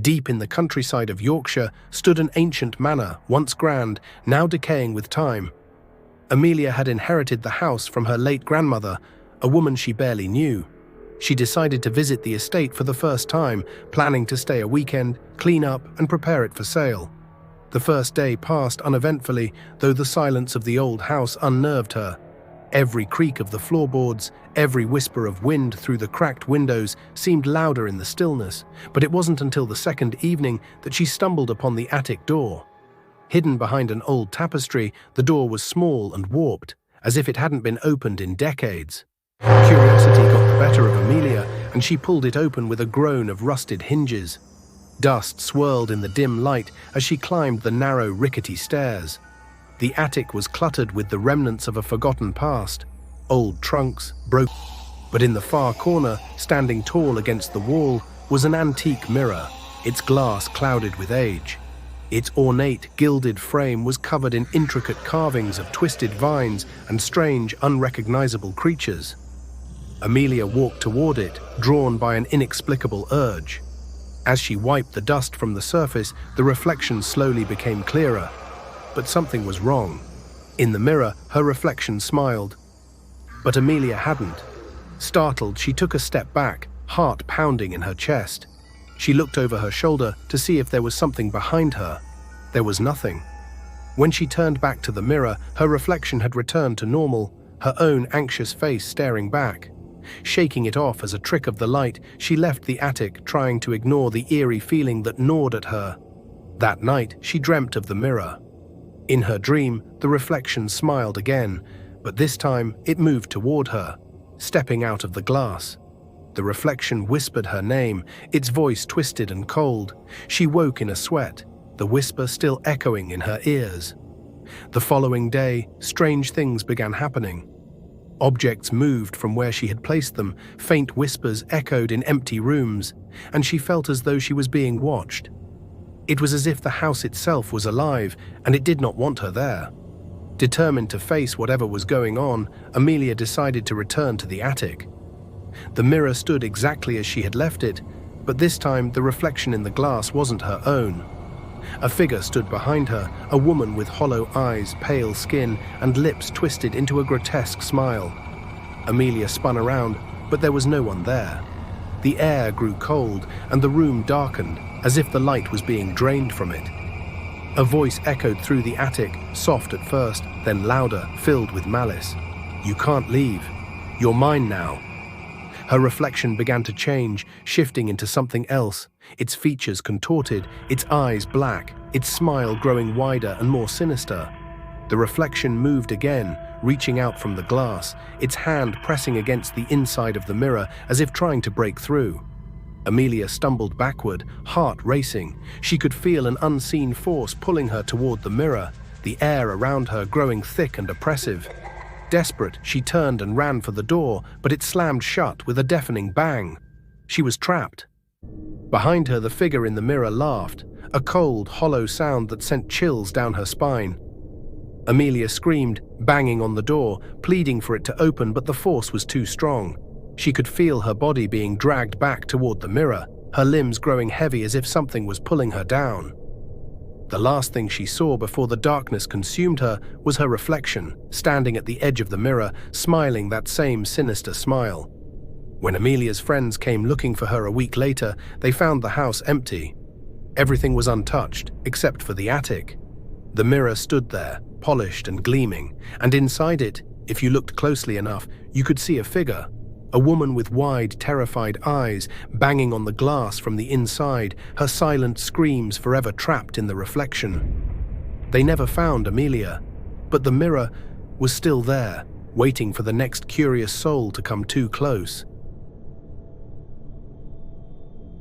Deep in the countryside of Yorkshire stood an ancient manor, once grand, now decaying with time. Amelia had inherited the house from her late grandmother, a woman she barely knew. She decided to visit the estate for the first time, planning to stay a weekend, clean up, and prepare it for sale. The first day passed uneventfully, though the silence of the old house unnerved her. Every creak of the floorboards, every whisper of wind through the cracked windows seemed louder in the stillness, but it wasn't until the second evening that she stumbled upon the attic door. Hidden behind an old tapestry, the door was small and warped, as if it hadn't been opened in decades. Curiosity got the better of Amelia, and she pulled it open with a groan of rusted hinges. Dust swirled in the dim light as she climbed the narrow, rickety stairs. The attic was cluttered with the remnants of a forgotten past. Old trunks, broken. But in the far corner, standing tall against the wall, was an antique mirror, its glass clouded with age. Its ornate, gilded frame was covered in intricate carvings of twisted vines and strange, unrecognizable creatures. Amelia walked toward it, drawn by an inexplicable urge. As she wiped the dust from the surface, the reflection slowly became clearer. But something was wrong. In the mirror, her reflection smiled. But Amelia hadn't. Startled, she took a step back, heart pounding in her chest. She looked over her shoulder to see if there was something behind her. There was nothing. When she turned back to the mirror, her reflection had returned to normal, her own anxious face staring back. Shaking it off as a trick of the light, she left the attic, trying to ignore the eerie feeling that gnawed at her. That night, she dreamt of the mirror. In her dream, the reflection smiled again, but this time it moved toward her, stepping out of the glass. The reflection whispered her name, its voice twisted and cold. She woke in a sweat, the whisper still echoing in her ears. The following day, strange things began happening. Objects moved from where she had placed them, faint whispers echoed in empty rooms, and she felt as though she was being watched. It was as if the house itself was alive, and it did not want her there. Determined to face whatever was going on, Amelia decided to return to the attic. The mirror stood exactly as she had left it, but this time the reflection in the glass wasn't her own. A figure stood behind her, a woman with hollow eyes, pale skin, and lips twisted into a grotesque smile. Amelia spun around, but there was no one there. The air grew cold, and the room darkened, as if the light was being drained from it. A voice echoed through the attic, soft at first, then louder, filled with malice. "You can't leave. You're mine now." Her reflection began to change, shifting into something else, its features contorted, its eyes black, its smile growing wider and more sinister. The reflection moved again, reaching out from the glass, its hand pressing against the inside of the mirror as if trying to break through. Amelia stumbled backward, heart racing. She could feel an unseen force pulling her toward the mirror, the air around her growing thick and oppressive. Desperate, she turned and ran for the door, but it slammed shut with a deafening bang. She was trapped. Behind her, the figure in the mirror laughed, a cold, hollow sound that sent chills down her spine. Amelia screamed, banging on the door, pleading for it to open, but the force was too strong. She could feel her body being dragged back toward the mirror, her limbs growing heavy as if something was pulling her down. The last thing she saw before the darkness consumed her was her reflection, standing at the edge of the mirror, smiling that same sinister smile. When Amelia's friends came looking for her a week later, they found the house empty. Everything was untouched, except for the attic. The mirror stood there, polished and gleaming, and inside it, if you looked closely enough, you could see a figure. A woman with wide, terrified eyes, banging on the glass from the inside, her silent screams forever trapped in the reflection. They never found Amelia, but the mirror was still there, waiting for the next curious soul to come too close.